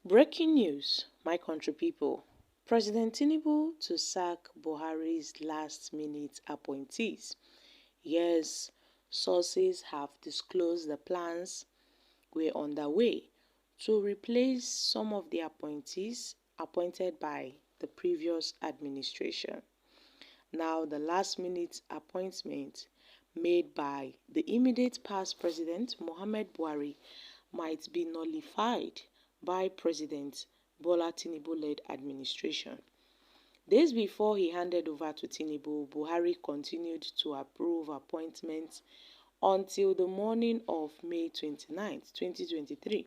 Breaking news, my country people. President Tinubu to sack Buhari's last-minute appointees. Yes, sources have disclosed the plans were underway to replace some of the appointees appointed by the previous administration. Now, the last-minute appointment made by the immediate past president, Muhammad Buhari, might be nullified by President Bola Tinubu-led administration. Days before he handed over to Tinubu, Buhari continued to approve appointments until the morning of May 29, 2023,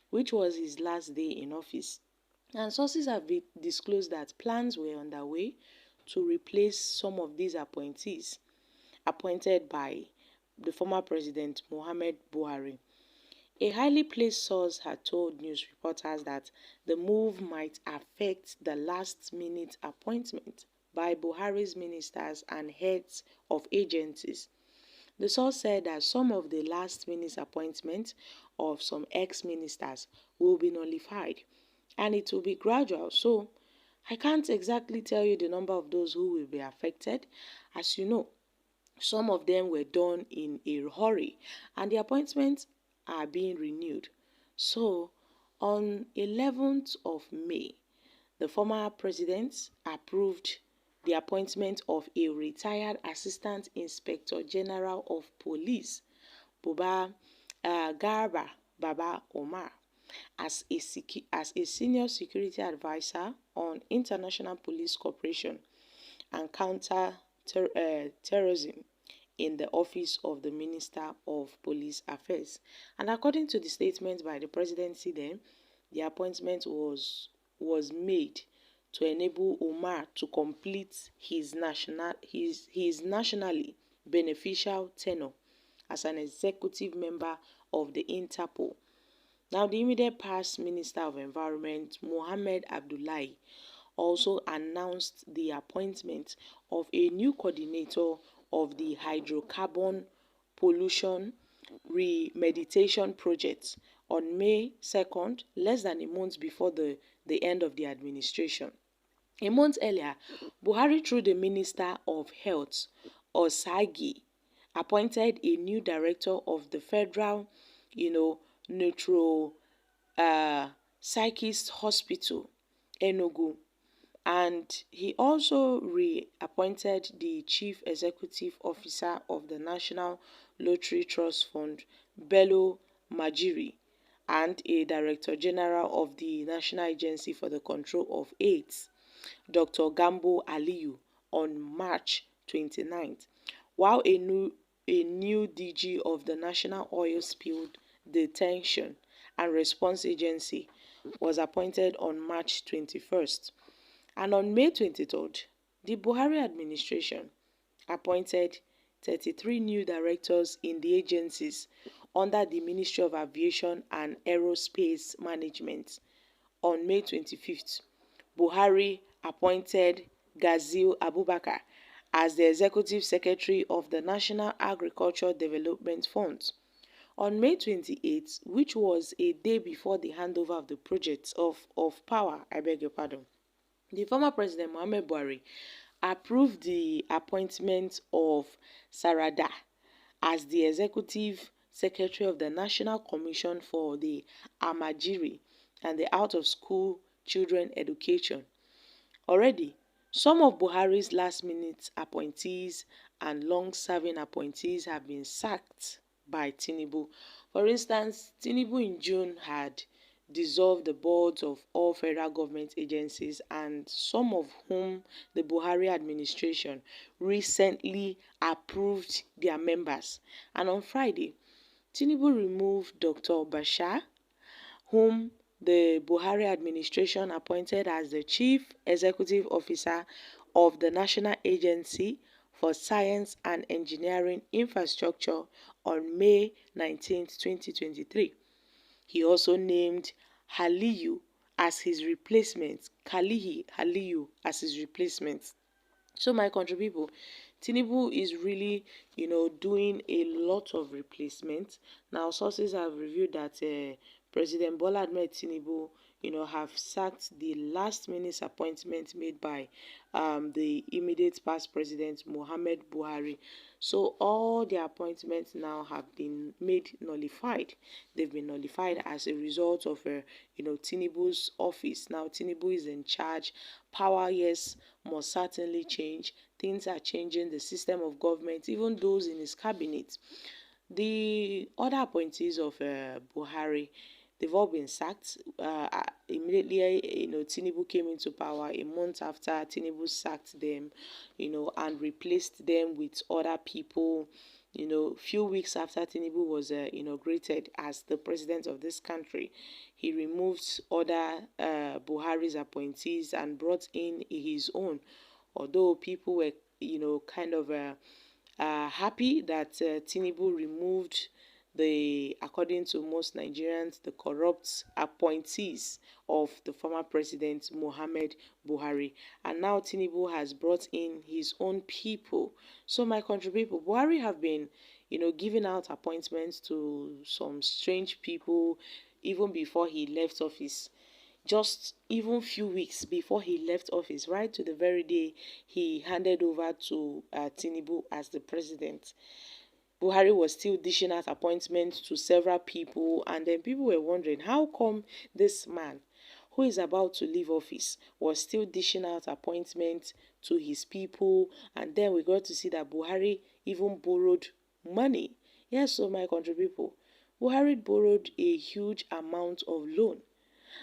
which was his last day in office. And sources have disclosed that plans were underway to replace some of these appointees appointed by the former president Muhammad Buhari. A highly placed source had told news reporters that the move might affect the last-minute appointment by Buhari's ministers and heads of agencies. The source said that some of the last-minute appointments of some ex-ministers will be nullified, and it will be gradual. So, I can't exactly tell you the number of those who will be affected. As you know, some of them were done in a hurry, and the appointments are being renewed. So, on 11th of May, the former president approved the appointment of a retired Assistant Inspector General of Police, Garba Baba Omar, as a senior security advisor on international police cooperation and counter-terrorism in the office of the Minister of Police Affairs. And according to the statement by the presidency then, the appointment was made to enable Omar to complete his nationally beneficial tenure as an executive member of the Interpol. Now, the immediate past Minister of Environment, Mohammed Abdullahi, also announced the appointment of a new coordinator of the hydrocarbon pollution remediation project on May 2nd, less than a month before the end of the administration. A month earlier, Buhari, through the Minister of Health, Osagi, appointed a new director of the Federal, Neuro Psychist Hospital, Enugu, and he also reappointed the Chief Executive Officer of the National Lottery Trust Fund, Bello Majiri, and a Director General of the National Agency for the Control of AIDS, Dr. Gambo Aliyu, on March 29th, while a new DG of the National Oil Spill Detection and Response Agency was appointed on March 21st. And on May 23rd, the Buhari administration appointed 33 new directors in the agencies under the Ministry of Aviation and Aerospace Management. On May 25th, Buhari appointed Ghazil Abubakar as the Executive Secretary of the National Agriculture Development Fund. On May 28th, which was a day before the handover of the project of power, I beg your pardon, the former president Muhammad Buhari approved the appointment of Sarada as the executive secretary of the National Commission for the Amajiri and the Out-of-School Children Education. Already, some of Buhari's last-minute appointees and long-serving appointees have been sacked by Tinubu. For instance, Tinubu in June had dissolved the boards of all federal government agencies, and some of whom the Buhari administration recently approved their members. And on Friday, Tinubu removed Dr. Bashar, whom the Buhari administration appointed as the Chief Executive Officer of the National Agency for Science and Engineering Infrastructure on May 19, 2023. He also named Aliyu as his replacement, Aliyu as his replacement. So my country people, Tinubu is really, doing a lot of replacements. Now sources have revealed that President Bola Ahmed Tinubu, have sacked the last-minute appointment made by the immediate past president Muhammad Buhari. So all the appointments now have been made nullified. They've been nullified as a result of, Tinubu's office. Now Tinubu is in charge. Power, yes, must certainly change. Things are changing. The system of government, even those in his cabinet. The other appointees of Buhari, they've all been sacked. Immediately, Tinubu came into power. A month after, Tinubu sacked them, and replaced them with other people. Few weeks after Tinubu was inaugurated as the president of this country, he removed other Buhari's appointees and brought in his own. Although people were, kind of happy that Tinubu removed according to most Nigerians, the corrupt appointees of the former president Muhammad Buhari. And now Tinubu has brought in his own people. So my country people, Buhari have been, giving out appointments to some strange people even before he left office. Just even few weeks before he left office, right to the very day he handed over to Tinubu as the president, Buhari was still dishing out appointments to several people, and then people were wondering how come this man who is about to leave office was still dishing out appointments to his people. And then we got to see that Buhari even borrowed money. Yes, so my country people, Buhari borrowed a huge amount of loan.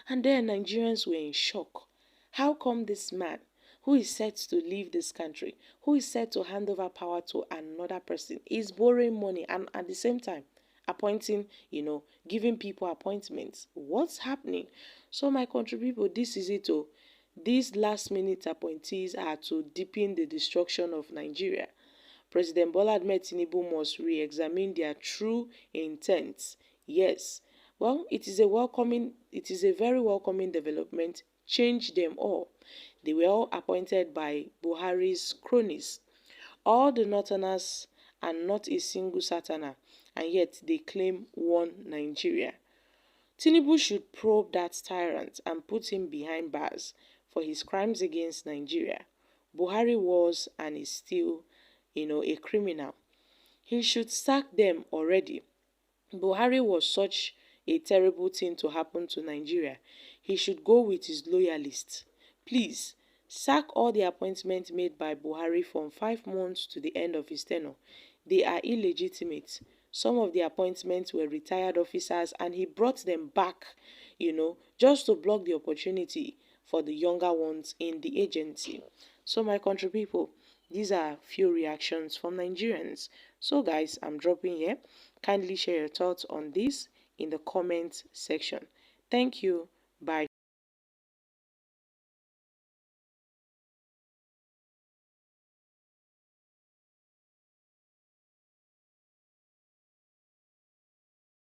And then Nigerians were in shock. How come this man, who is set to leave this country, who is set to hand over power to another person, is borrowing money and at the same time appointing, giving people appointments? What's happening? So my country people, this is it. Oh, these last-minute appointees are to deepen the destruction of Nigeria. President Bola Ahmed Tinubu must re-examine their true intents. Yes, well, it is a very welcoming development. Change them all. They were all appointed by Buhari's cronies. All the northerners and not a single southerner, and yet they claim one Nigeria. Tinubu should probe that tyrant and put him behind bars for his crimes against Nigeria. Buhari was and is still, a criminal. He should sack them already. Buhari was such a terrible thing to happen to Nigeria. He should go with his loyalists. Please, sack all the appointments made by Buhari from 5 months to the end of his tenure. They are illegitimate. Some of the appointments were retired officers and he brought them back, just to block the opportunity for the younger ones in the agency. So my country people, these are few reactions from Nigerians. So guys, I'm dropping here. Kindly share your thoughts on this in the comment section. Thank you. Bye.